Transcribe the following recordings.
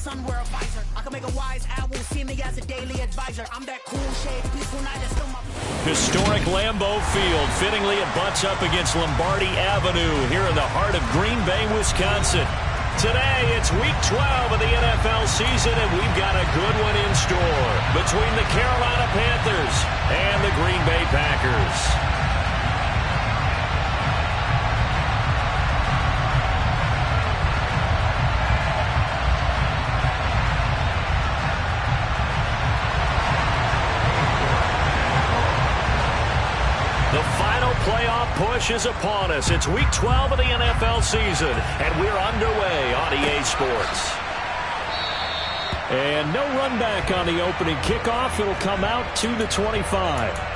sun wear a visor. I can make a wise owl see me as a daily advisor. I'm that cool shade, peaceful night is still my... Historic Lambeau Field. Fittingly, it butts up against Lombardi Avenue here in the heart of Green Bay, Wisconsin. Today, it's Week 12 of the NFL season, and we've got a good one in store between the Carolina Panthers and the Green Bay Packers. Playoff push is upon us. It's Week 12 of the NFL season, and we're underway on EA Sports. And no run back on the opening kickoff. It'll come out to the 25.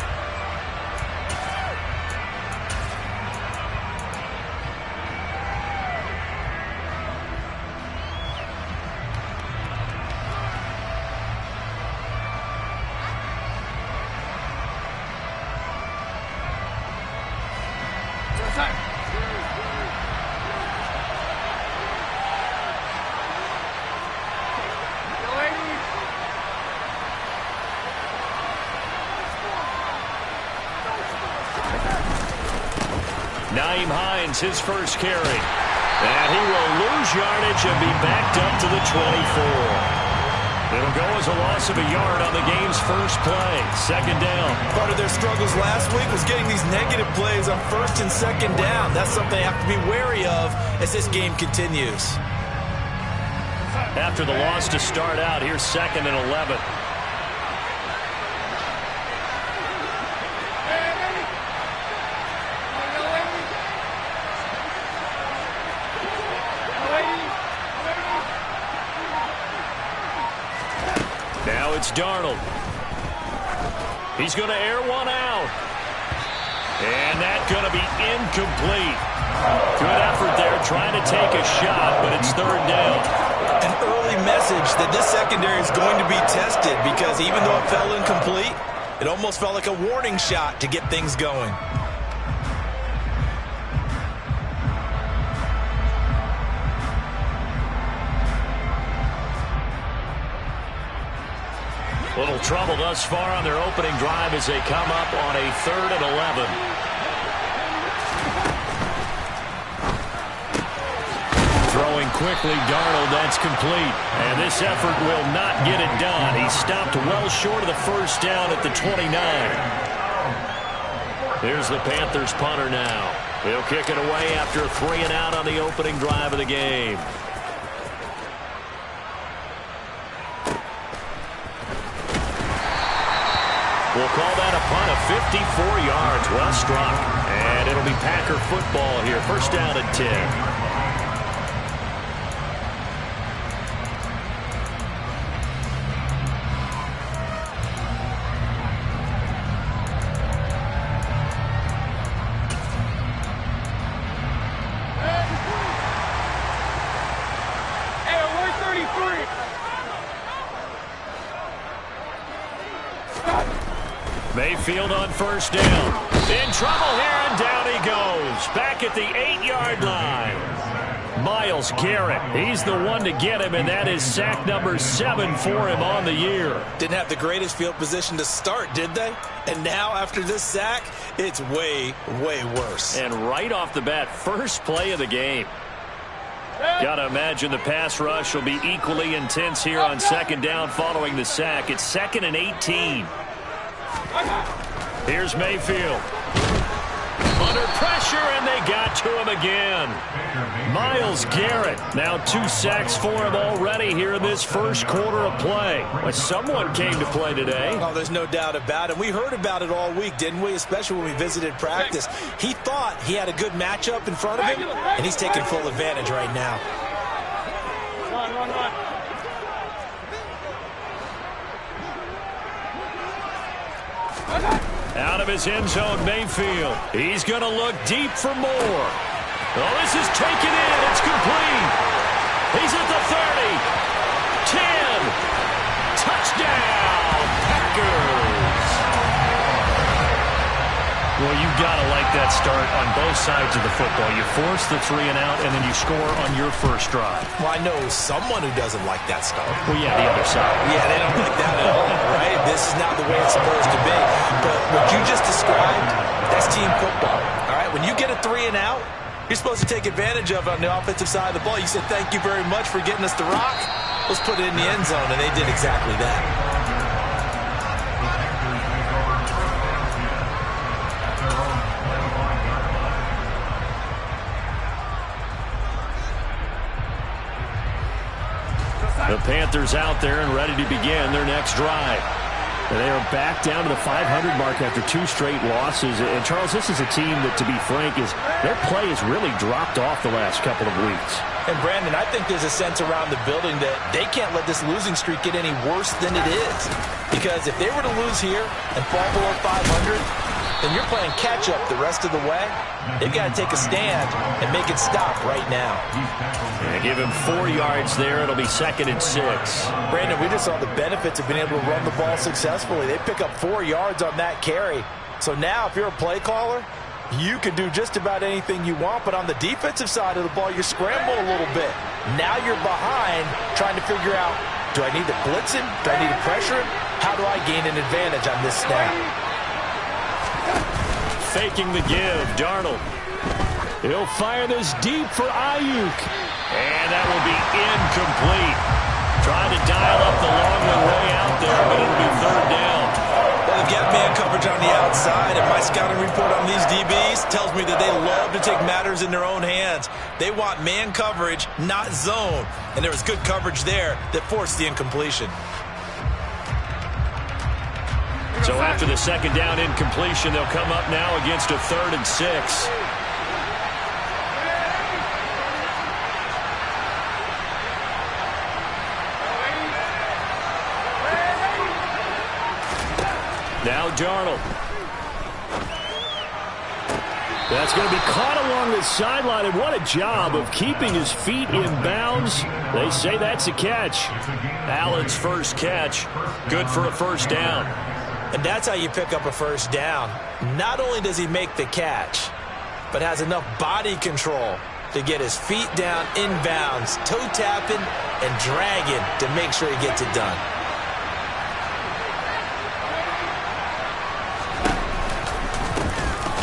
His first carry. And he will lose yardage and be backed up to the 24. It'll go as a loss of a yard on the game's first play. Second down. Part of their struggles last week was getting these negative plays on first and second down. That's something they have to be wary of as this game continues. After the loss to start out, here's 2nd and 11. It's Darnold. He's going to air one out. And that's going to be incomplete. Good effort there trying to take a shot, but it's 3rd down. An early message that this secondary is going to be tested because even though it fell incomplete, it almost felt like a warning shot to get things going. Little trouble thus far on their opening drive as they come up on a 3rd and 11. Throwing quickly, Darnold, that's complete. And this effort will not get it done. He stopped well short of the first down at the 29. Here's the Panthers punter now. He'll kick it away after a 3 and out on the opening drive of the game. We'll call that a punt of 54 yards. Well struck. And it'll be Packer football here. First down and 10. Mayfield on first down. In trouble here, and down he goes. Back at the 8-yard line. Myles Garrett, he's the one to get him, and that is sack number 7 for him on the year. Didn't have the greatest field position to start, did they? And now, after this sack, it's way, way worse. And right off the bat, first play of the game. Got to imagine the pass rush will be equally intense here on second down following the sack. It's 2nd and 18. Here's Mayfield. Under pressure, and they got to him again. Myles Garrett, now 2 sacks for him already here in this first quarter of play. Well, someone came to play today. Oh, there's no doubt about it. We heard about it all week, didn't we? Especially when we visited practice. He thought he had a good matchup in front of him, and he's taking full advantage right now. Out of his end zone, Mayfield. He's going to look deep for more. Oh, this is taken in. It's complete. He's at the 30. 10. Touchdown, Packers. Well, you You've got to like that start on both sides of the football. You force the 3 and out, and then you score on your first drive. Well, I know someone who doesn't like that start. Well, yeah, the other side. Yeah, they don't like that at all, right? This is not the way it's supposed to be. But what you just described, that's team football, all right? When you get a 3 and out, you're supposed to take advantage of it on the offensive side of the ball. You said, thank you very much for getting us the rock. Let's put it in the end zone, and they did exactly that. The Panthers out there and ready to begin their next drive. And they are back down to the 500 mark after 2 straight losses. And, Charles, this is a team that, to be frank, their play has really dropped off the last couple of weeks. And, Brandon, I think there's a sense around the building that they can't let this losing streak get any worse than it is. Because if they were to lose here and fall below 500, then you're playing catch-up the rest of the way. They've got to take a stand and make it stop right now. And give him 4 yards there. It'll be 2nd and 6. Brandon, we just saw the benefits of being able to run the ball successfully. They pick up 4 yards on that carry. So now if you're a play caller, you can do just about anything you want. But on the defensive side of the ball, you're scrambling a little bit. Now you're behind trying to figure out, do I need to blitz him? Do I need to pressure him? How do I gain an advantage on this snap? Faking the give, Darnold. He'll fire this deep for Ayuk. And that will be incomplete. Trying to dial up the long way out there, but it'll be 3rd down. Well, they've got man coverage on the outside, and my scouting report on these DBs tells me that they love to take matters in their own hands. They want man coverage, not zone. And there was good coverage there that forced the incompletion. So after the 2nd down incompletion, they'll come up now against a 3rd and 6. Now Darnold. That's going to be caught along the sideline, and what a job of keeping his feet in bounds. They say that's a catch. Allen's first catch, good for a 1st down. And that's how you pick up a 1st down. Not only does he make the catch, but has enough body control to get his feet down inbounds, toe tapping and dragging to make sure he gets it done.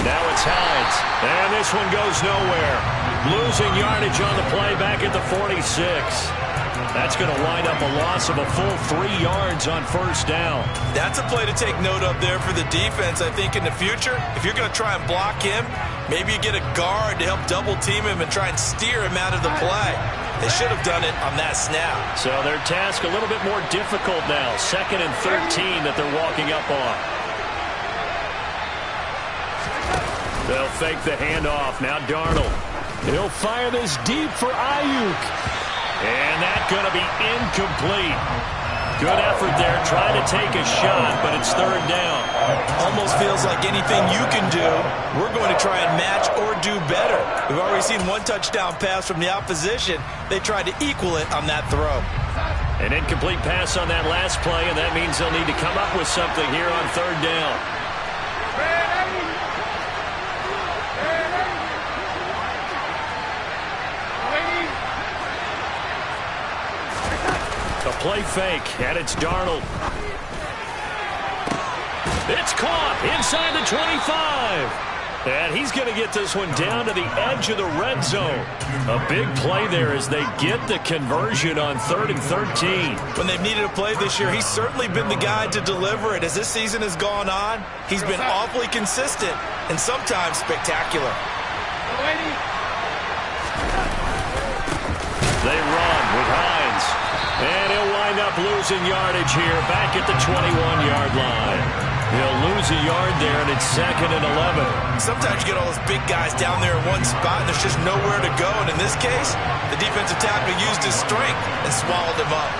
Now it's Hines, and this one goes nowhere. Losing yardage on the play back at the 46. That's going to wind up a loss of a full 3 yards on 1st down. That's a play to take note of there for the defense, I think, in the future. If you're going to try and block him, maybe you get a guard to help double team him and try and steer him out of the play. They should have done it on that snap. So their task a little bit more difficult now. 2nd and 13 that they're walking up on. They'll fake the handoff. Now Darnold. He'll fire this deep for Ayuk. And that's going to be incomplete. Good effort there, trying to take a shot, but it's 3rd down. Almost feels like anything you can do, we're going to try and match or do better. We've already seen 1 touchdown pass from the opposition. They tried to equal it on that throw. An incomplete pass on that last play, and that means they'll need to come up with something here on 3rd down. A play fake, and it's Darnold. It's caught inside the 25. And he's going to get this one down to the edge of the red zone. A big play there as they get the conversion on 3rd and 13. When they've needed a play this year, he's certainly been the guy to deliver it. As this season has gone on, he's been awfully consistent and sometimes spectacular. They run with Hines. And he'll wind up losing yardage here back at the 21-yard line. He'll lose a yard there, and it's 2nd and 11. Sometimes you get all those big guys down there in one spot, and there's just nowhere to go. And in this case, the defensive tackle used his strength and swallowed him up.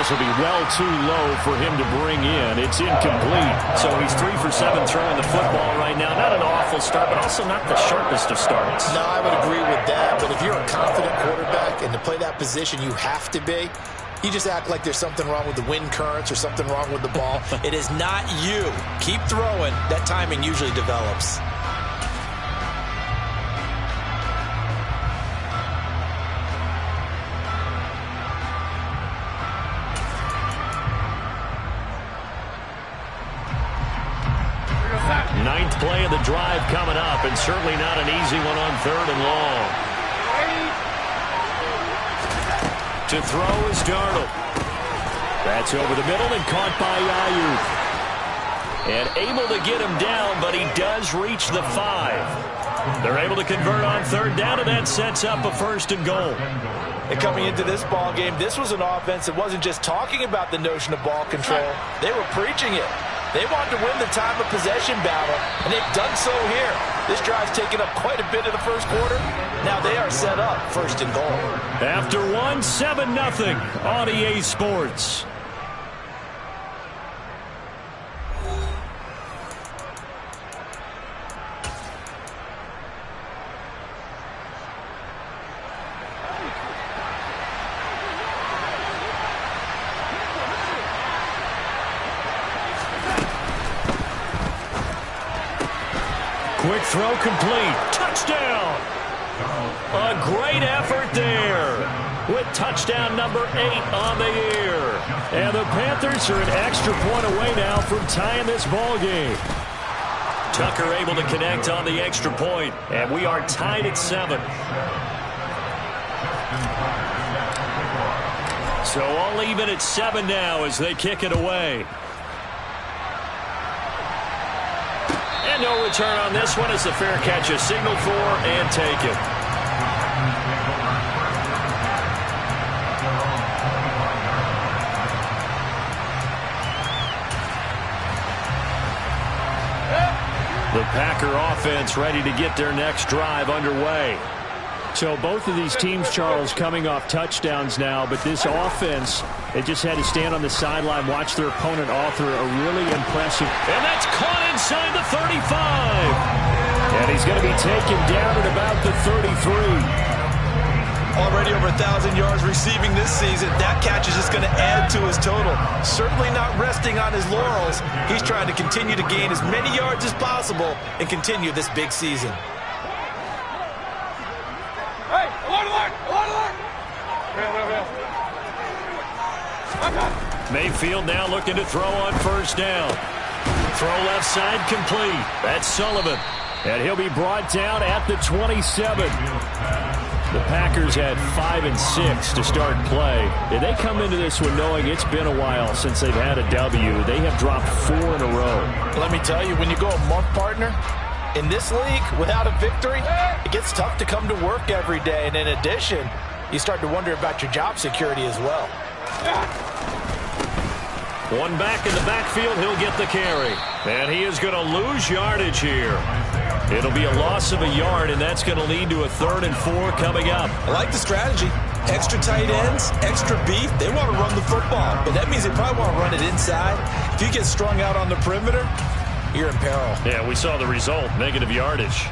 This will be well too low for him to bring in. It's incomplete. So he's 3 for 7 throwing the football right now. Not an awful start, but also not the sharpest of starts. No, I would agree with that. But if you're a confident quarterback and to play that position, you have to be. You just act like there's something wrong with the wind currents or something wrong with the ball. It is not you. Keep throwing. That timing usually develops. Ninth play of the drive coming up, and certainly not an easy one on 3rd and long. To throw is Darnold. That's over the middle and caught by Ayuk. And able to get him down, but he does reach the 5. They're able to convert on 3rd down, and that sets up a 1st and goal. And coming into this ball game, this was an offense that wasn't just talking about the notion of ball control. They were preaching it. They wanted to win the time of possession battle, and they've done so here. This drive's taken up quite a bit of the first quarter. Now they are set up 1st and goal. After 1, 7-0 on EA Sports. Quick throw complete. Touchdown. A great effort there with touchdown number 8 on the year. And the Panthers are an extra point away now from tying this ball game. Tucker able to connect on the extra point, and we are tied at 7. So all even at 7 now as they kick it away. And no return on this one as the fair catch is signaled for and taken. The Packer offense ready to get their next drive underway. So both of these teams, Charles, coming off touchdowns now, but this offense, they just had to stand on the sideline, watch their opponent author a really impressive. And that's caught inside the 35. And he's going to be taken down at about the 33. Already over 1,000 yards receiving this season. That catch is just going to add to his total. Certainly not resting on his laurels. He's trying to continue to gain as many yards as possible and continue this big season. Mayfield now looking to throw on 1st down. Throw left side complete. That's Sullivan. And he'll be brought down at the 27. The Packers had 5 and 6 to start play. And they come into this one knowing it's been a while since they've had a W. They have dropped 4 in a row. Let me tell you, when you go a month, partner, in this league, without a victory, it gets tough to come to work every day. And in addition, you start to wonder about your job security as well. One back in the backfield, he'll get the carry. And he is going to lose yardage here. It'll be a loss of a yard, and that's going to lead to a 3rd and 4 coming up. I like the strategy. Extra tight ends, extra beef. They want to run the football, but that means they probably want to run it inside. If you get strung out on the perimeter, you're in peril. Yeah, we saw the result, negative yardage.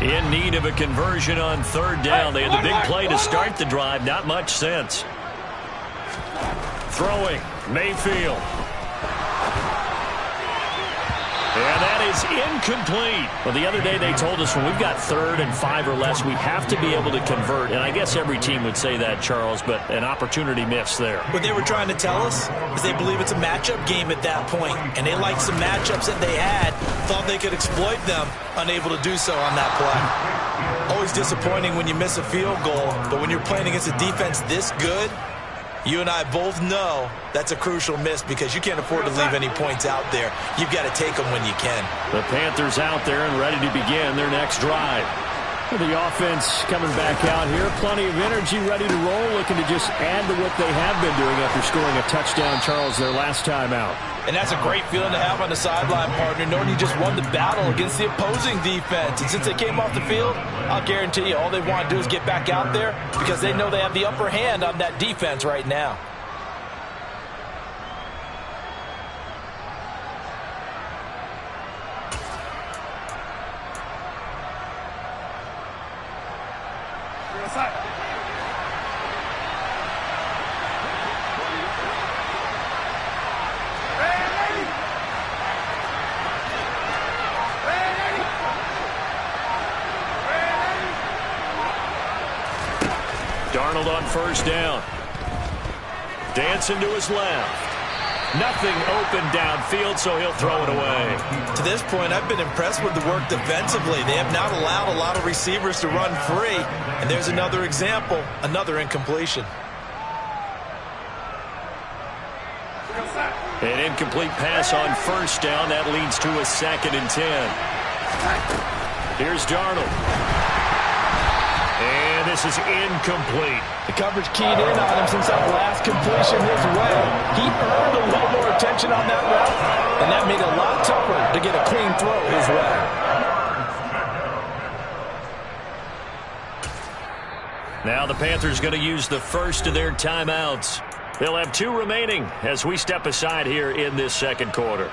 In need of a conversion on 3rd down. They had the big play to start the drive. Not much sense. Throwing, Mayfield. And that is incomplete. Well, the other day they told us when we've got 3rd and 5 or less, we have to be able to convert. And I guess every team would say that, Charles, but an opportunity missed there. What they were trying to tell us is they believe it's a matchup game at that point. And they liked some matchups that they had, thought they could exploit them, unable to do so on that play. Always disappointing when you miss a field goal, but when you're playing against a defense this good, you and I both know that's a crucial miss because you can't afford to leave any points out there. You've got to take them when you can. The Panthers out there and ready to begin their next drive. The offense coming back out here. Plenty of energy, ready to roll, looking to just add to what they have been doing after scoring a touchdown, Charles, their last time out. And that's a great feeling to have on the sideline, partner, knowing you just won the battle against the opposing defense. And since they came off the field, I'll guarantee you all they want to do is get back out there because they know they have the upper hand on that defense right now. Darnold on first down. Dancing to his left. Nothing open downfield, so he'll throw it away. To this point, I've been impressed with the work defensively. They have not allowed a lot of receivers to run free. And there's another example, another incompletion. An incomplete pass on first down. That leads to a 2nd and 10. Here's Darnold. And this is incomplete. The coverage keyed in on him since that last completion his way. He earned a little more attention on that route, and that made it a lot tougher to get a clean throw his way. Now the Panthers going to use the first of their timeouts. They'll have 2 remaining as we step aside here in this second quarter.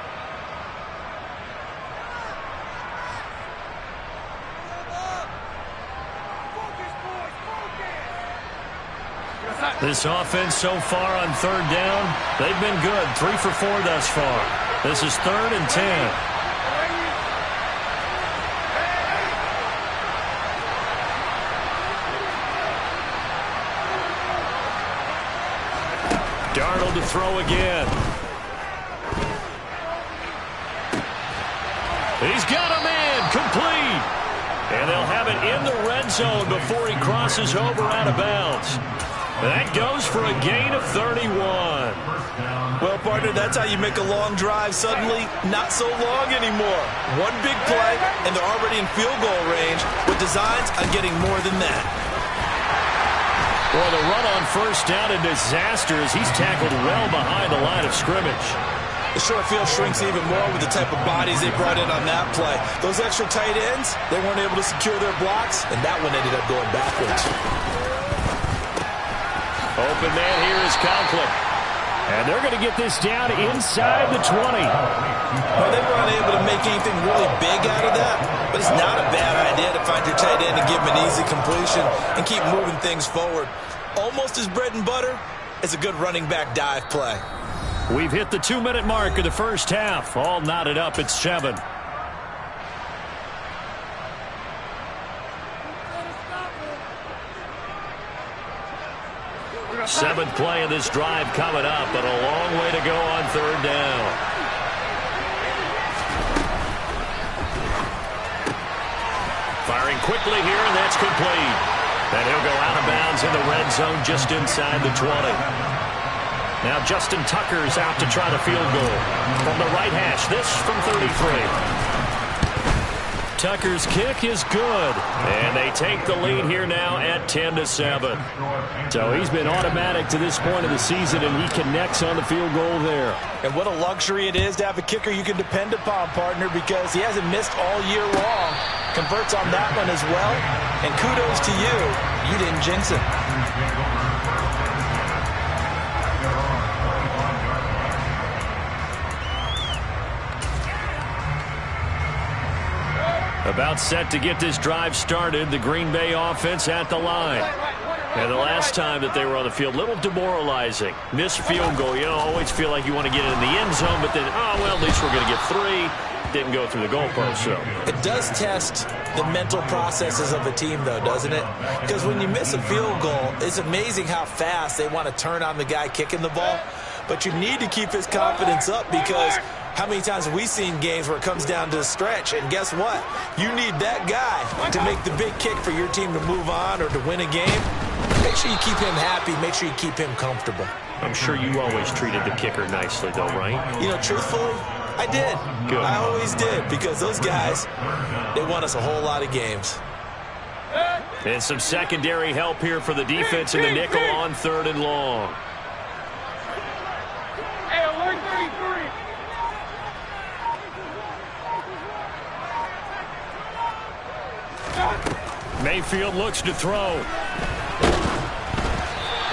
This offense so far on 3rd down, they've been good. 3 for 4 thus far. This is 3rd and 10. Darnold to throw again. He's got a man complete. And they'll have it in the red zone before he crosses over out of bounds. That goes for a gain of 31. Well, partner, that's how you make a long drive suddenly not so long anymore. One big play, and they're already in field goal range with designs on getting more than that. Well, the run on first down a disaster as he's tackled well behind the line of scrimmage. The short field shrinks even more with the type of bodies they brought in on that play. Those extra tight ends, they weren't able to secure their blocks, and that one ended up going backwards. Open man here is Conklin. And they're going to get this down inside the 20. Well, they weren't able to make anything really big out of that, but it's not a bad idea to find your tight end and give him an easy completion and keep moving things forward. Almost as bread and butter as a good running back dive play. We've hit the 2-minute mark of the first half. All knotted up at 7. Seventh play of this drive coming up, but a long way to go on 3rd down. Firing quickly here, and that's complete. And he'll go out of bounds in the red zone just inside the 20. Now Justin Tucker's out to try the field goal. From the right hash, this from 33. Tucker's kick is good, and they take the lead here now at 10-7. So he's been automatic to this point of the season, and he connects on the field goal there. And what a luxury it is to have a kicker you can depend upon, partner, because he hasn't missed all year long. Converts on that one as well, and kudos to you. You didn't jinx it. About set to get this drive started, the Green Bay offense at the line. And the last time that they were on the field, a little demoralizing. Missed field goal. You know, always feel like you want to get it in the end zone, but then, oh, well, at least we're going to get 3. Didn't go through the goalpost, so. It does test the mental processes of a team, though, doesn't it? Because when you miss a field goal, it's amazing how fast they want to turn on the guy kicking the ball. But you need to keep his confidence up because how many times have we seen games where it comes down to the stretch? And guess what? You need that guy to make the big kick for your team to move on or to win a game. Make sure you keep him happy. Make sure you keep him comfortable. I'm sure you always treated the kicker nicely, though, right? You know, truthfully, I did. Good. I always did because those guys, they won us a whole lot of games. And some secondary help here for the defense in the nickel on 3rd and long. Mayfield looks to throw.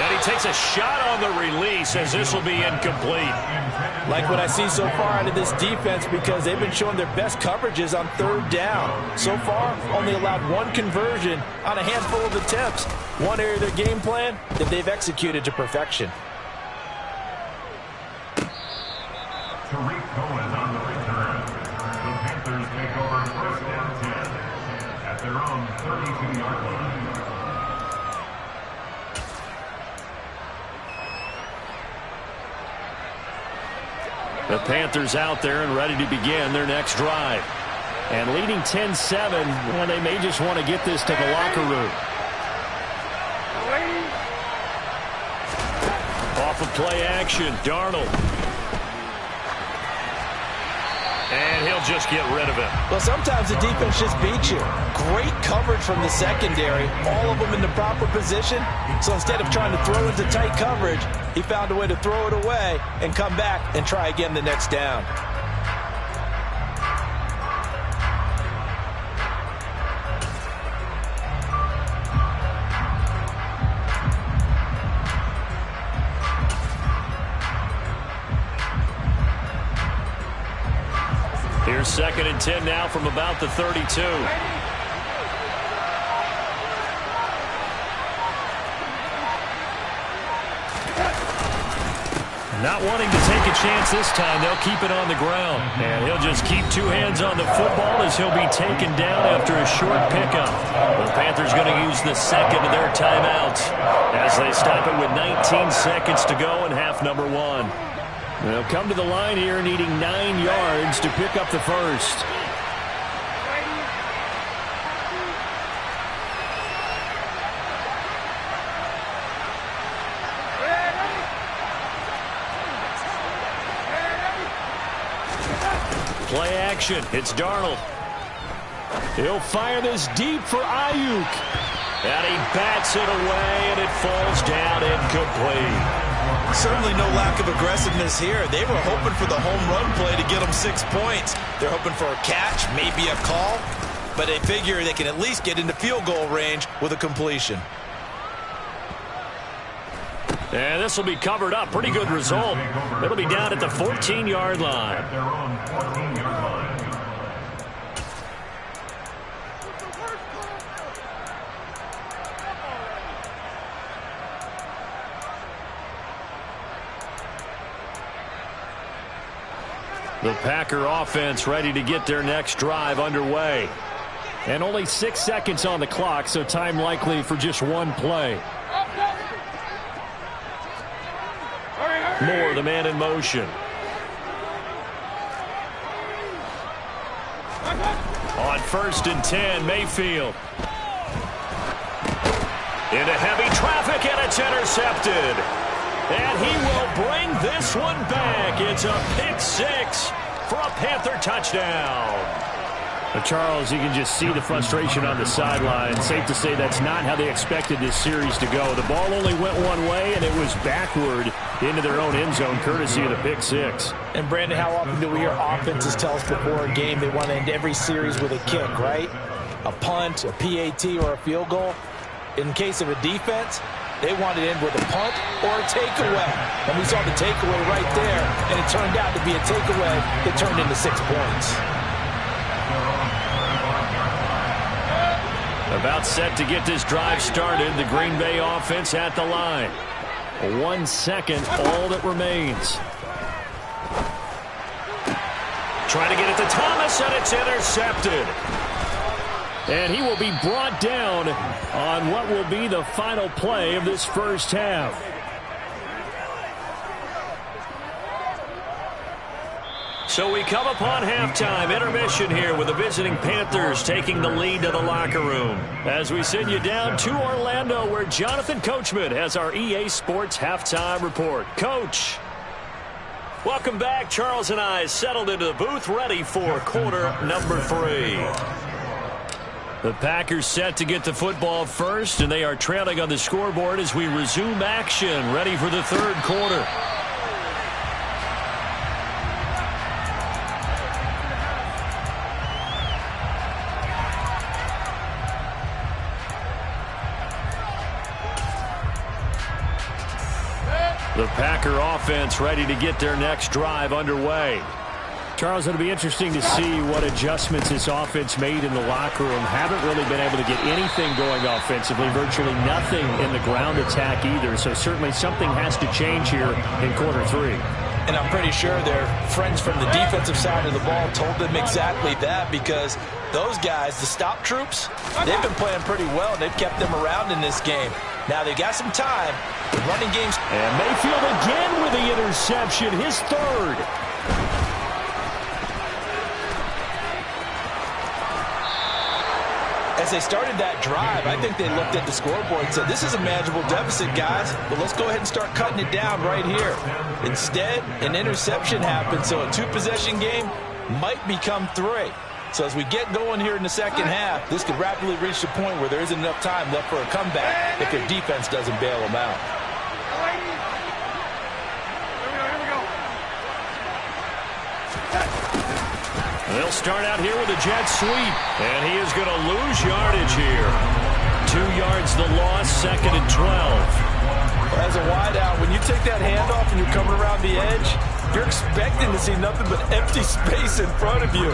And he takes a shot on the release as this will be incomplete. Like what I see so far out of this defense because they've been showing their best coverages on third down. So far, only allowed one conversion on a handful of attempts. One area of their game plan that they've executed to perfection. Tariq Cohen on the return. The Panthers take over first down 10 at their own 32-yard line. The Panthers out there and ready to begin their next drive. And leading 10-7, well, they may just want to get this to the locker room. Off of play action, Darnold. And he'll just get rid of it. Well, sometimes the defense just beats you. Great coverage from the secondary, all of them in the proper position. So instead of trying to throw into tight coverage, he found a way to throw it away and come back and try again the next down. Here's 2nd and 10 now from about the 32. Not wanting to take a chance this time, they'll keep it on the ground. And he'll just keep two hands on the football as he'll be taken down after a short pickup. The Panthers going to use the second of their timeouts as they stop it with 19 seconds to go in half number 1. They'll come to the line here needing 9 yards to pick up the first. Play action. It's Darnold. He'll fire this deep for Ayuk. And he bats it away, and it falls down incomplete. Certainly no lack of aggressiveness here. They were hoping for the home run play to get them 6 points. They're hoping for a catch, maybe a call, but they figure they can at least get into field goal range with a completion. And this will be covered up. Pretty good result. It'll be down at the 14-yard line. At their own 14-yard line. The Packer offense ready to get their next drive underway. And only 6 seconds on the clock, so time likely for just one play. Moore, the man in motion. On 1st and 10, Mayfield. Into heavy traffic, and it's intercepted. And he will bring this one back. It's a pick-6 for a Panther touchdown. Charles, you can just see the frustration on the sideline. Safe to say that's not how they expected this series to go. The ball only went one way, and it was backward into their own end zone, courtesy of the pick-6. And, Brandon, how often do we hear offenses tell us before a game they want to end every series with a kick, right? A punt, a PAT, or a field goal. In case of a defense, they wanted to end with a punt or a takeaway. And we saw the takeaway right there, and it turned out to be a takeaway that turned into 6 points. About set to get this drive started, the Green Bay offense at the line. 1 second, all that remains. Trying to get it to Thomas, and it's intercepted. And he will be brought down on what will be the final play of this first half. So we come upon halftime, intermission here with the visiting Panthers taking the lead to the locker room. As we send you down to Orlando, where Jonathan Coachman has our EA Sports halftime report. Coach, welcome back. Charles and I settled into the booth, ready for quarter number 3. The Packers set to get the football first, and they are trailing on the scoreboard as we resume action, ready for the third quarter. The Packer offense ready to get their next drive underway. Charles, it'll be interesting to see what adjustments this offense made in the locker room. Haven't really been able to get anything going offensively, virtually nothing in the ground attack either. So certainly something has to change here in quarter 3. And I'm pretty sure their friends from the defensive side of the ball told them exactly that, because those guys, the stop troops, they've been playing pretty well, and they've kept them around in this game. Now they've got some time. The running game's... And Mayfield again with the interception, his third. As they started that drive, I think they looked at the scoreboard and said, this is a manageable deficit, guys, but let's go ahead and start cutting it down right here. Instead, an interception happened, so a 2-possession game might become 3. So as we get going here in the second half, this could rapidly reach the point where there isn't enough time left for a comeback if their defense doesn't bail them out. They'll start out here with a jet sweep, and he is going to lose yardage here. 2 yards the loss, 2nd and 12. As a wideout, when you take that handoff and you're coming around the edge, you're expecting to see nothing but empty space in front of you.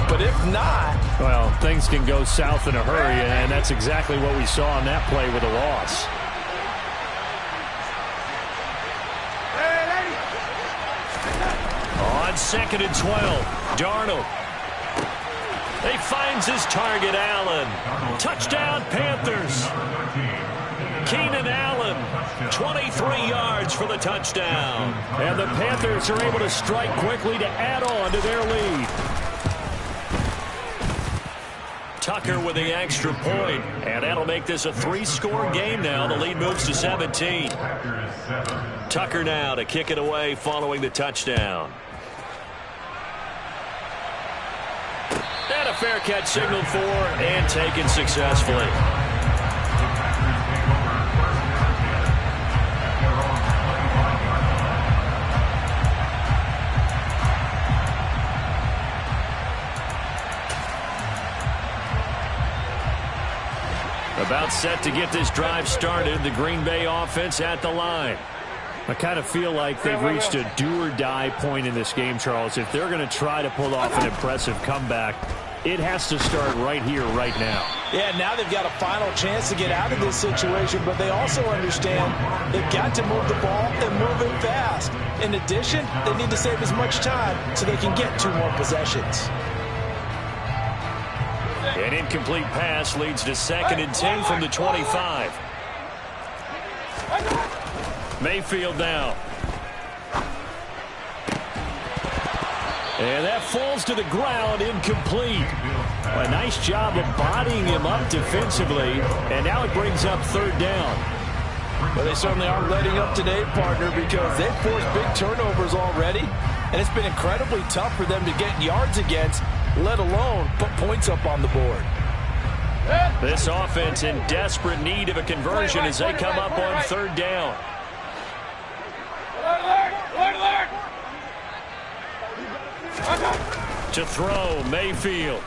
But if not... Well, things can go south in a hurry, and that's exactly what we saw on that play with a loss. On 2nd and 12, Darnold. He finds his target, Allen. Touchdown, Panthers. Keenan Allen, 23 yards for the touchdown. And the Panthers are able to strike quickly to add on to their lead. Tucker with the extra point, and that'll make this a 3-score game now. The lead moves to 17. Tucker now to kick it away following the touchdown. And a fair catch signaled for and taken successfully. About set to get this drive started. The Green Bay offense at the line. I kind of feel like they've reached a do-or-die point in this game, Charles. If they're going to try to pull off an impressive comeback, it has to start right here, right now. Yeah, now they've got a final chance to get out of this situation, but they also understand they've got to move the ball and move it fast. In addition, they need to save as much time so they can get 2 more possessions. An incomplete pass leads to 2nd and 10 from the 25. Mayfield now. And that falls to the ground, incomplete. A nice job of bodying him up defensively, and now it brings up 3rd down. Well, they certainly aren't letting up today, partner, because they've forced big turnovers already, and it's been incredibly tough for them to get yards against, let alone put points up on the board. This offense in desperate need of a conversion as they come up on 3rd down. To throw, Mayfield.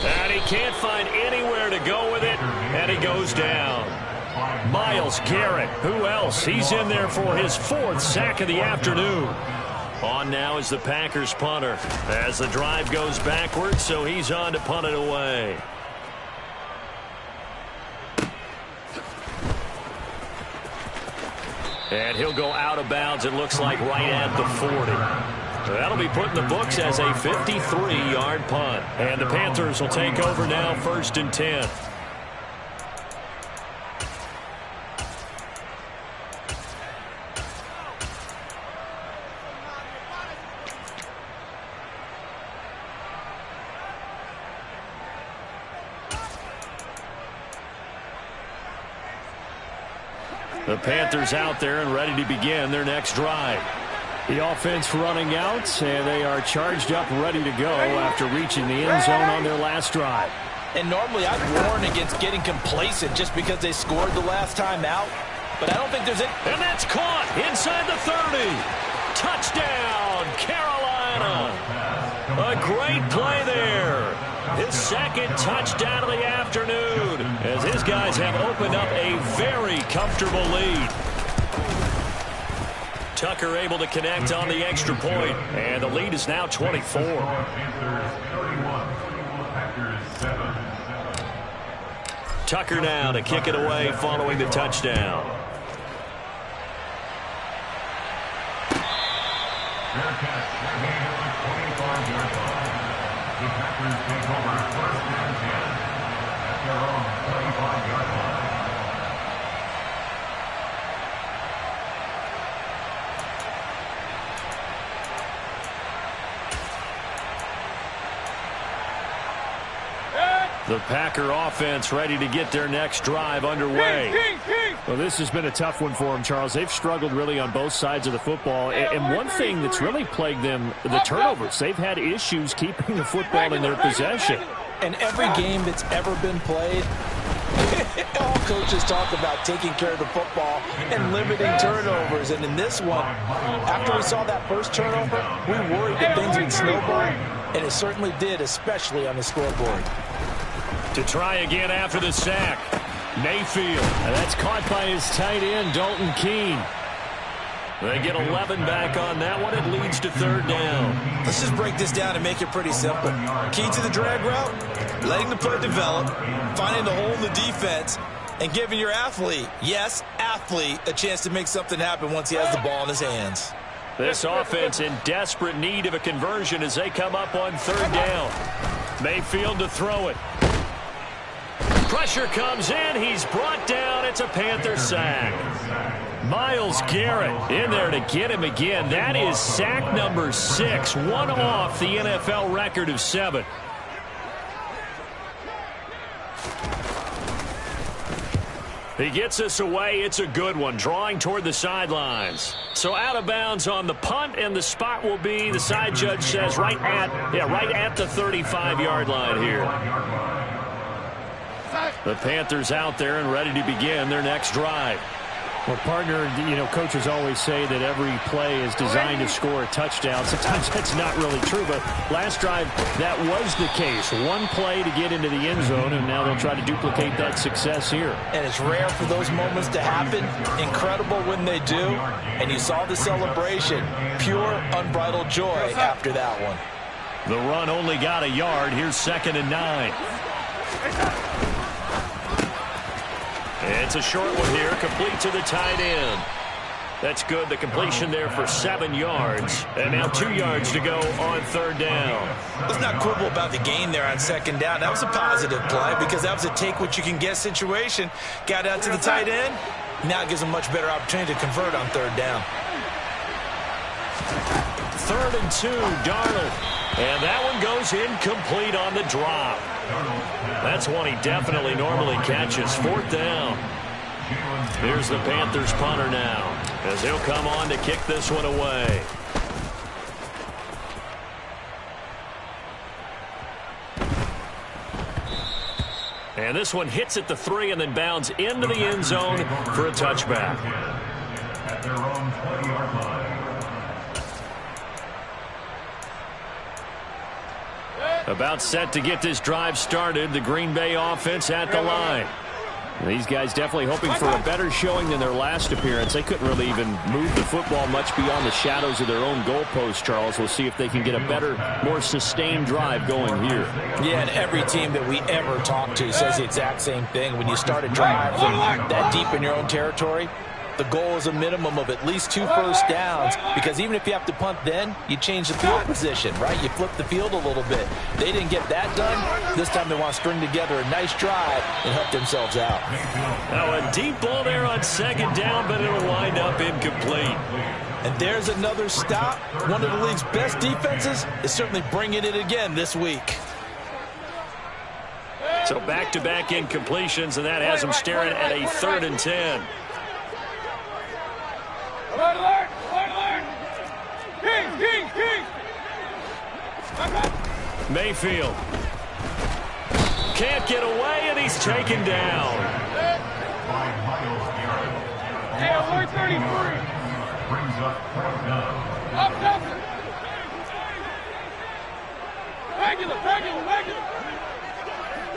And he can't find anywhere to go with it, and he goes down. Myles Garrett, who else? He's in there for his 4th sack of the afternoon. On now is the Packers punter as the drive goes backwards, so he's on to punt it away. And he'll go out of bounds, it looks like right at the 40. That'll be put in the books as a 53-yard punt. And the Panthers will take over now, 1st and 10. The Panthers out there and ready to begin their next drive. The offense running out, and they are charged up, ready to go after reaching the end zone on their last drive. And normally I'd warn against getting complacent just because they scored the last time out, but I don't think there's any... And that's caught inside the 30. Touchdown, Carolina. A great play there. His 2nd touchdown of the afternoon as his guys have opened up a very comfortable lead. Tucker able to connect on the extra point, and the lead is now 24. Tucker now to kick it away following the touchdown. Fair catch. They're getting up to 25-yard line. The Packers take over first and 10 at their own 25-yard line. The Packer offense ready to get their next drive underway. Well, this has been a tough one for them, Charles. They've struggled really on both sides of the football. And one thing that's really plagued them, the turnovers. They've had issues keeping the football in their possession. And every game that's ever been played, all coaches talk about taking care of the football and limiting turnovers. And in this one, after we saw that first turnover, we worried that things would snowball. And it certainly did, especially on the scoreboard. To try again after the sack. Mayfield. And that's caught by his tight end, Dalton Keene. They get 11 back on that one. It leads to third down. Let's just break this down and make it pretty simple. Key to the drag route, letting the play develop, finding the hole in the defense, and giving your athlete, yes, athlete, a chance to make something happen once he has the ball in his hands. This offense in desperate need of a conversion as they come up on third down. Mayfield to throw it. Pressure comes in. He's brought down. It's a Panther sack. Myles Garrett in there to get him again. That is sack number 6, one off the NFL record of 7. He gets us away. It's a good one, drawing toward the sidelines. So out of bounds on the punt, and the spot will be, the side judge says, right at the 35-yard line here. The Panthers out there and ready to begin their next drive. Well, partner, coaches always say that every play is designed to score a touchdown. Sometimes that's not really true, but last drive, that was the case. One play to get into the end zone, and now they'll try to duplicate that success here. And it's rare for those moments to happen. Incredible when they do. And you saw the celebration. Pure, unbridled joy after that one. The run only got a yard. Here's 2nd and 9. It's a short one here, complete to the tight end. That's good, the completion there for 7 yards. And now 2 yards to go on third down. Let's not quibble about the gain there on 2nd down. That was a positive play because that was a take-what-you-can-get situation. Got out to the tight end. Now it gives them a much better opportunity to convert on third down. 3rd and 2, Darnold. And that one goes incomplete on the drop. That's one he definitely normally catches. 4th down. Here's the Panthers punter now, as he'll come on to kick this one away. And this one hits at the 3 and then bounds into the end zone for a touchback. At their own 20-yard line. About set to get this drive started. The Green Bay offense at the line. These guys definitely hoping for a better showing than their last appearance. They couldn't really even move the football much beyond the shadows of their own goalpost, Charles. We'll see if they can get a better, more sustained drive going here. Yeah, and every team that we ever talk to says the exact same thing. When you start a drive from that deep in your own territory, the goal is a minimum of at least 2 first downs, because even if you have to punt then, you change the field position, right? You flip the field a little bit. They didn't get that done. This time they want to string together a nice drive and help themselves out. Now a deep ball there on 2nd down, but it'll wind up incomplete. And there's another stop. One of the league's best defenses is certainly bringing it again this week. So back-to-back incompletions, and that has them staring at a 3rd and 10. Alert! King! Mayfield can't get away, and he's taken down. By Myles Garrett. Hey, alert 33. Brings up 4th down. Up. Regular.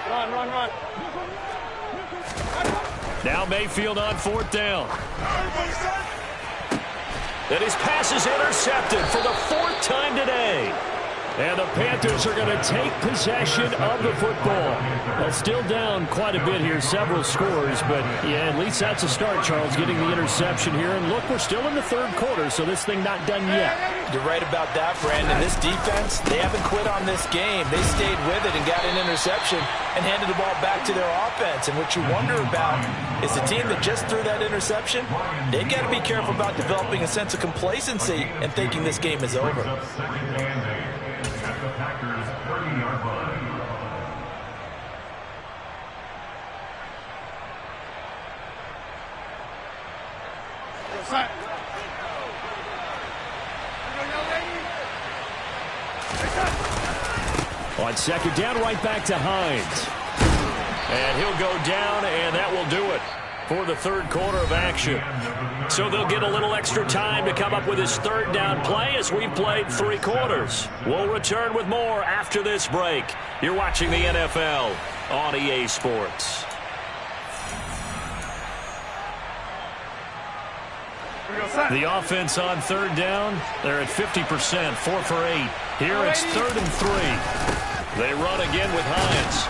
Run. Now Mayfield on 4th down. And his pass is intercepted for the 4th time today. And the Panthers are going to take possession of the football. Well, still down quite a bit here, several scores, but yeah, at least that's a start, Charles, getting the interception here. And look, we're still in the 3rd quarter, so this thing not done yet. You're right about that, Brandon. This defense, they haven't quit on this game. They stayed with it and got an interception and handed the ball back to their offense. And what you wonder about is the team that just threw that interception, they've got to be careful about developing a sense of complacency and thinking this game is over. At the Packers' 30-yard line. On 2nd down, right back to Hines. And he'll go down, and that will do it for the 3rd quarter of action. So they'll get a little extra time to come up with his 3rd down play as we've played 3 quarters. We'll return with more after this break. You're watching the NFL on EA Sports. The offense on 3rd down, they're at 50%, 4 for 8. Here it's 3rd and 3. They run again with Hines.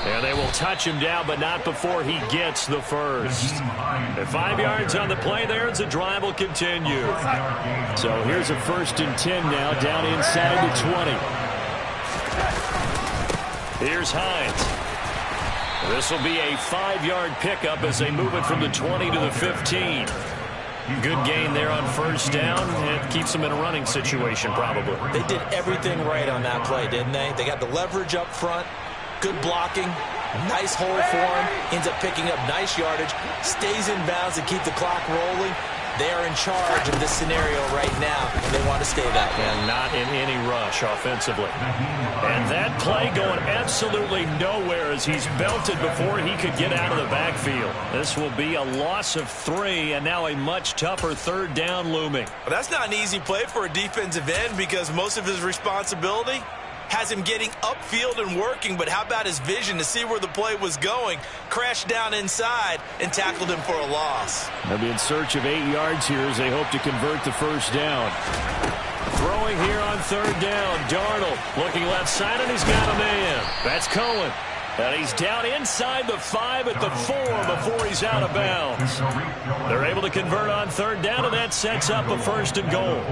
And they will touch him down, but not before he gets the first. At 5 yards on the play there, as the drive will continue. So here's a 1st and 10 now, down inside the 20. Here's Hines. This will be a 5-yard pickup as they move it from the 20 to the 15. Good gain there on 1st down. It keeps them in a running situation, probably. They did everything right on that play, didn't they? They got the leverage up front. Good blocking, nice hole for him, ends up picking up nice yardage, stays in bounds and keep the clock rolling. They are in charge of this scenario right now, and they want to stay that way. And not in any rush offensively. And that play going absolutely nowhere as he's belted before he could get out of the backfield. This will be a loss of 3, and now a much tougher 3rd down looming. Well, that's not an easy play for a defensive end because most of his responsibility has him getting upfield and working, but how about his vision to see where the play was going, crashed down inside, and tackled him for a loss. They'll be in search of 8 yards here as they hope to convert the 1st down. Throwing here on 3rd down, Darnold looking left side, and he's got a man. That's Cohen. And he's down inside the 5 at the 4 before he's out of bounds. They're able to convert on 3rd down, and that sets up a 1st and goal.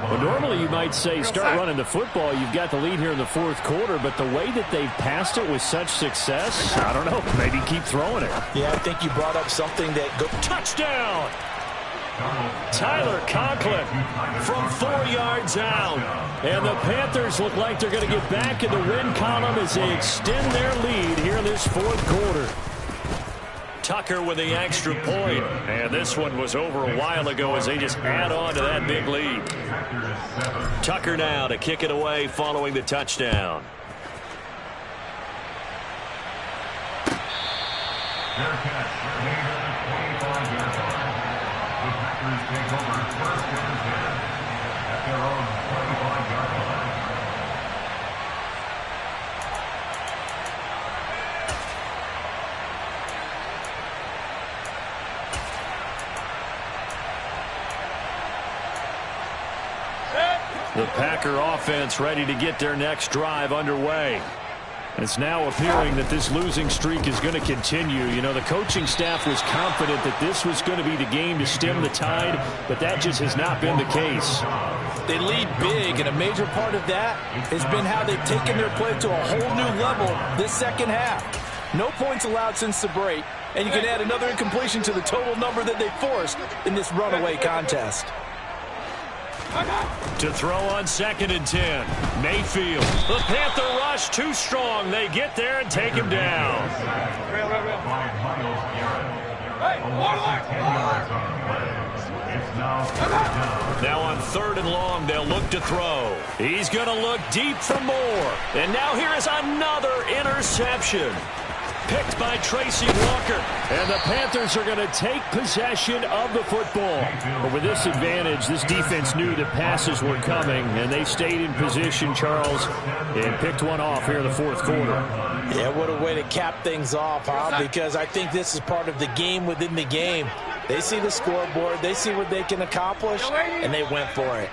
Well, normally you might say start running the football. You've got the lead here in the 4th quarter, but the way that they've passed it with such success, I don't know, maybe keep throwing it. Yeah, I think you brought up something that touchdown! Tyler Conklin from 4 yards out. And the Panthers look like they're going to get back in the win column as they extend their lead here in this 4th quarter. Tucker with the extra point. And this one was over a while ago as they just add on to that big lead. Tucker now to kick it away following the touchdown. Their catch, made at the 25-yard line. The Packers take over 1st and 10 at their own 25-yard line. The Packer offense ready to get their next drive underway. It's now appearing that this losing streak is going to continue. You know, the coaching staff was confident that this was going to be the game to stem the tide, but that just has not been the case. they lead big, and a major part of that has been how they've taken their play to a whole new level this 2nd half. No points allowed since the break, and you can add another incompletion to the total number that they forced in this runaway contest. To throw on 2nd and 10. Mayfield. The Panther rush too strong. They get there and take him down. Now on 3rd and long, they'll look to throw. He's going to look deep for more. And now here is another interception. Picked by Tracy Walker. And the Panthers are going to take possession of the football. But with this advantage, this defense knew that passes were coming, and they stayed in position, Charles, and picked one off here in the 4th quarter. Yeah, what a way to cap things off, huh? Because I think this is part of the game within the game. They see the scoreboard, they see what they can accomplish, and they went for it.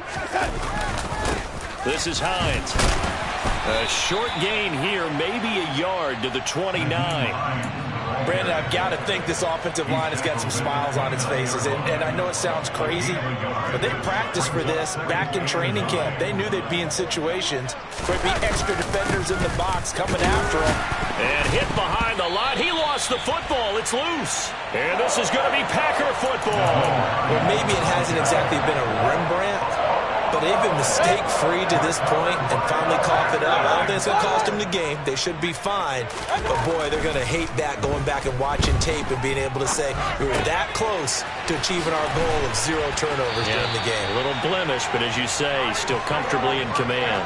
This is Hines. A short gain here, maybe a yard to the 29. Brandon, I've got to think this offensive line has got some smiles on its faces. And I know it sounds crazy, but they practiced for this back in training camp. They knew they'd be in situations where there'd be extra defenders in the box coming after them. And hit behind the line. He lost the football. It's loose. And this is going to be Packer football. Well, maybe it hasn't exactly been a Rembrandt, but they've been mistake-free to this point and finally coughed it up. I don't think it's going to cost them the game. They should be fine. But, boy, they're going to hate that going back and watching tape and being able to say we were that close to achieving our goal of 0 turnovers during the game. A little blemish, but as you say, still comfortably in command.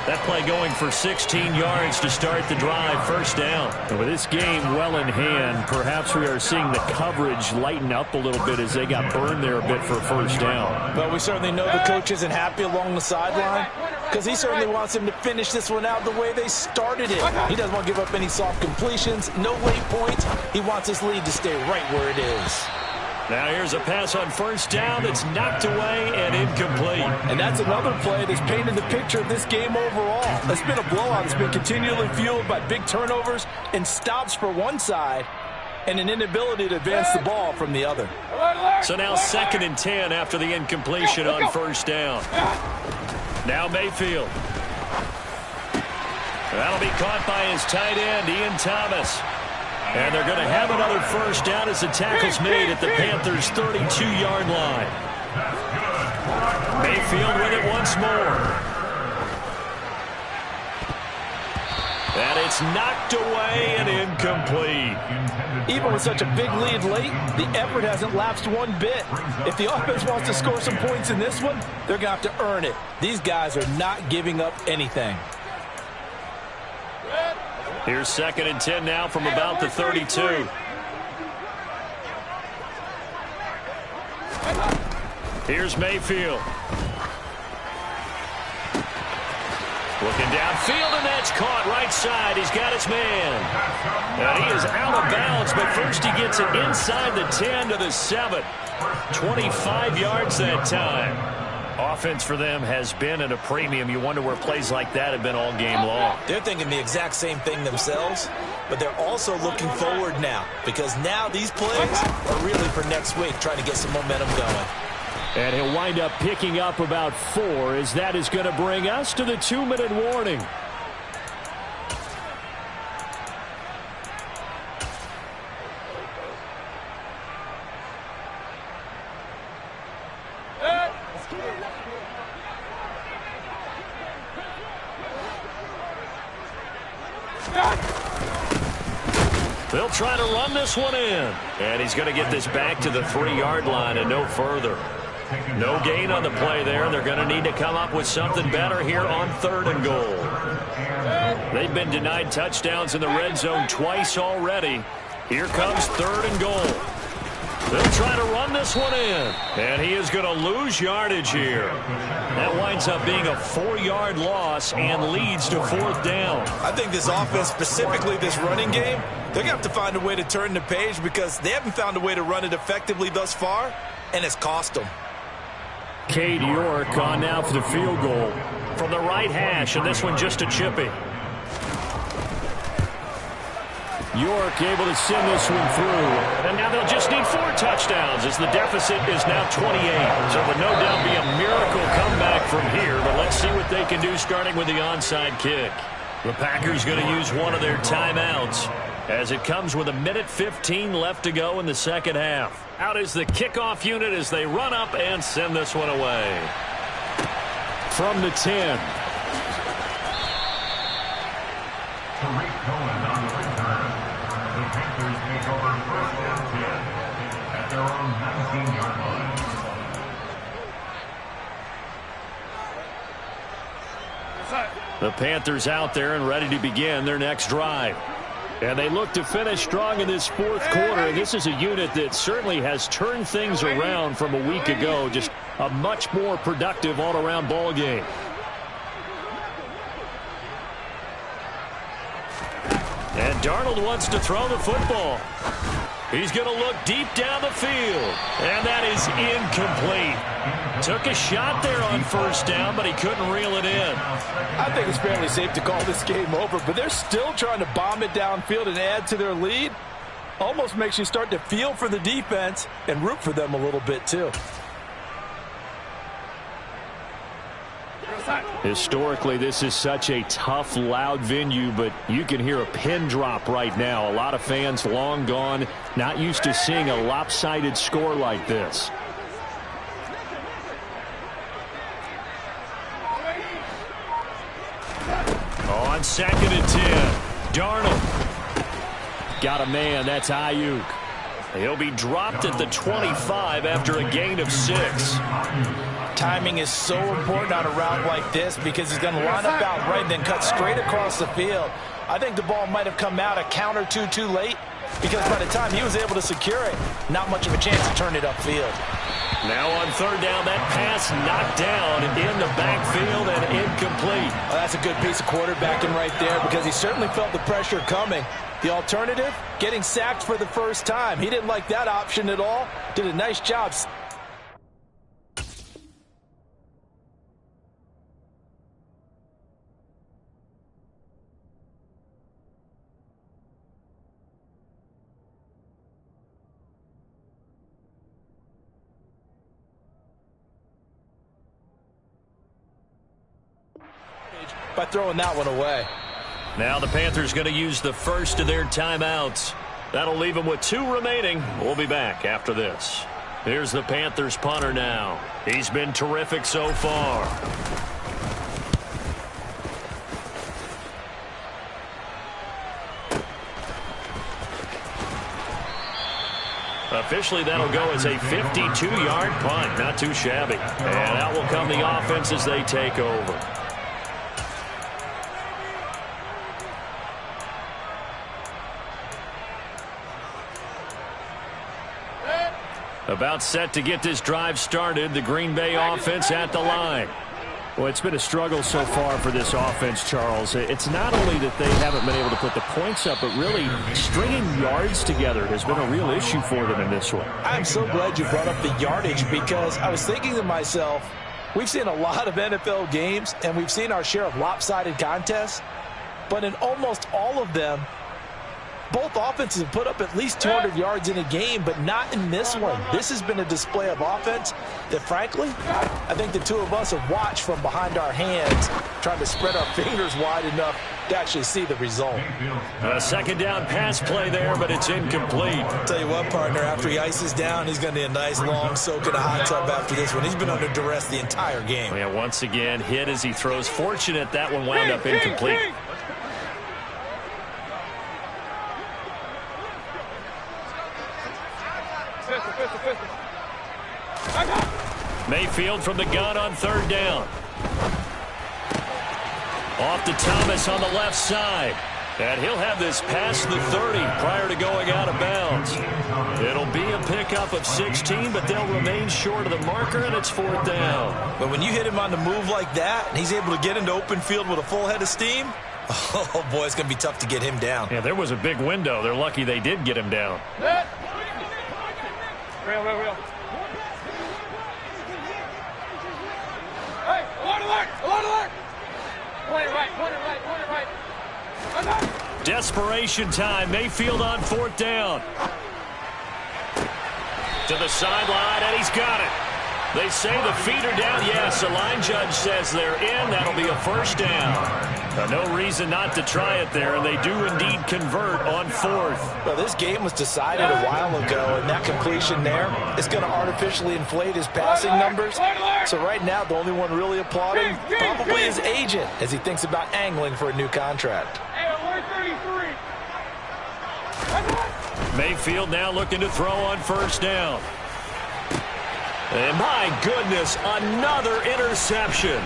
That play going for 16 yards to start the drive, first down. And with this game well in hand, perhaps we are seeing the coverage lighten up a little bit as they got burned there a bit for a first down. But we certainly know the coach isn't happy along the sideline because he certainly wants them to finish this one out the way they started it. He doesn't want to give up any soft completions, no late points. He wants his lead to stay right where it is. Now here's a pass on first down that's knocked away and incomplete. And that's another play that's painted the picture of this game overall. It's been a blowout. It's been continually fueled by big turnovers and stops for one side and an inability to advance the ball from the other. So now 2nd and 10 after the incompletion on first down. Now Mayfield. That'll be caught by his tight end, Ian Thomas. And they're going to have another first down as the tackle's made at the Panthers' 32-yard line. Mayfield with it once more. And it's knocked away and incomplete. Even with such a big lead late, the effort hasn't lapsed one bit. If the offense wants to score some points in this one, they're going to have to earn it. These guys are not giving up anything. Here's 2nd and 10 now from about the 32. Here's Mayfield. Looking downfield, and that's caught right side. He's got his man. And he is out of bounds, but first he gets it inside the 10 to the 7. 25 yards that time. Offense for them has been at a premium. You wonder where plays like that have been all game long. They're thinking the exact same thing themselves, but they're also looking forward now because now these plays are really for next week, trying to get some momentum going. And he'll wind up picking up about 4 as that is going to bring us to the 2-minute warning. They'll try to run this one in. And he's going to get this back to the 3-yard line and no further. No gain on the play there. They're going to need to come up with something better here on 3rd and goal. They've been denied touchdowns in the red zone twice already. Here comes 3rd and goal. They'll try to run this one in. And he is going to lose yardage here. That winds up being a 4-yard loss and leads to 4th down. I think this offense, specifically this running game, they're going to have to find a way to turn the page because they haven't found a way to run it effectively thus far, and it's cost them. Cade York on now for the field goal. From the right hash, and this one just a chippy. York able to send this one through. And now they'll just need 4 touchdowns as the deficit is now 28. So it would no doubt be a miracle comeback from here, but let's see what they can do starting with the onside kick. The Packers going to use one of their timeouts as it comes with 1:15 left to go in the second half. Out is the kickoff unit as they run up and send this one away. From the 10. The Panthers take over 1st and 10 at their own 19-yard line. The Panthers out there and ready to begin their next drive. And they look to finish strong in this 4th quarter. This is a unit that certainly has turned things around from a week ago. Just a much more productive all-around ball game. And Darnold wants to throw the football. He's going to look deep down the field. And that is incomplete. Took a shot there on first down, but he couldn't reel it in. I think it's fairly safe to call this game over, but they're still trying to bomb it downfield and add to their lead. Almost makes you start to feel for the defense and root for them a little bit too. Historically, this is such a tough, loud venue, but you can hear a pin drop right now. A lot of fans long gone, not used to seeing a lopsided score like this. On 2nd and 10, Darnold. Got a man, that's Ayuk. He'll be dropped at the 25 after a gain of 6. Timing is so important on a route like this because he's going to line up out right and then cut straight across the field. I think the ball might have come out a count or two too late because by the time he was able to secure it, not much of a chance to turn it upfield. Now on 3rd down, that pass knocked down in the backfield and incomplete. Well, that's a good piece of quarterbacking right there because he certainly felt the pressure coming. The alternative, getting sacked for the first time. He didn't like that option at all. Did a nice job. By throwing that one away. Now the Panthers going to use the first of their timeouts. That'll leave them with 2 remaining. We'll be back after this. Here's the Panthers punter now. He's been terrific so far. Officially, that'll go as a 52-yard punt. Not too shabby. And out will come the offense as they take over. About set to get this drive started. The Green Bay offense at the line. Well, it's been a struggle so far for this offense, Charles. It's not only that they haven't been able to put the points up, but really stringing yards together has been a real issue for them in this one. I'm so glad you brought up the yardage because I was thinking to myself, we've seen a lot of NFL games and we've seen our share of lopsided contests, but in almost all of them, both offenses have put up at least 200 yards in a game, but not in this one. This has been a display of offense that, frankly, I think the two of us have watched from behind our hands, trying to spread our fingers wide enough to actually see the result. A 2nd down pass play there, but it's incomplete. I'll tell you what, partner, after he ices down, he's going to need a nice long soak in a hot tub after this one. He's been under duress the entire game. Yeah, once again, hit as he throws. Fortunate that one wound up incomplete. Mayfield from the gun on 3rd down. Off to Thomas on the left side. And he'll have this past the 30 prior to going out of bounds. It'll be a pickup of 16, but they'll remain short of the marker, and it's 4th down. But when you hit him on the move like that, and he's able to get into open field with a full head of steam, oh, boy, it's going to be tough to get him down. Yeah, there was a big window. They're lucky they did get him down. Real. Hey, alert! Point it right. Desperation time. Mayfield on 4th down. To the sideline, and he's got it. They say the feet are down. Yes, the line judge says they're in. That'll be a 1st down. No reason not to try it there, and they do indeed convert on 4th. Well, this game was decided a while ago, and that completion there is going to artificially inflate his passing numbers. So right now, the only one really applauding probably his agent as he thinks about angling for a new contract. Hey, alert 33. Mayfield now looking to throw on 1st down. And my goodness, another interception.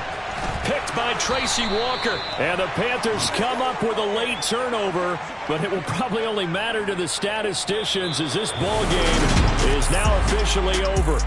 Picked by Tracy Walker. And the Panthers come up with a late turnover, but it will probably only matter to the statisticians as this ball game is now officially over.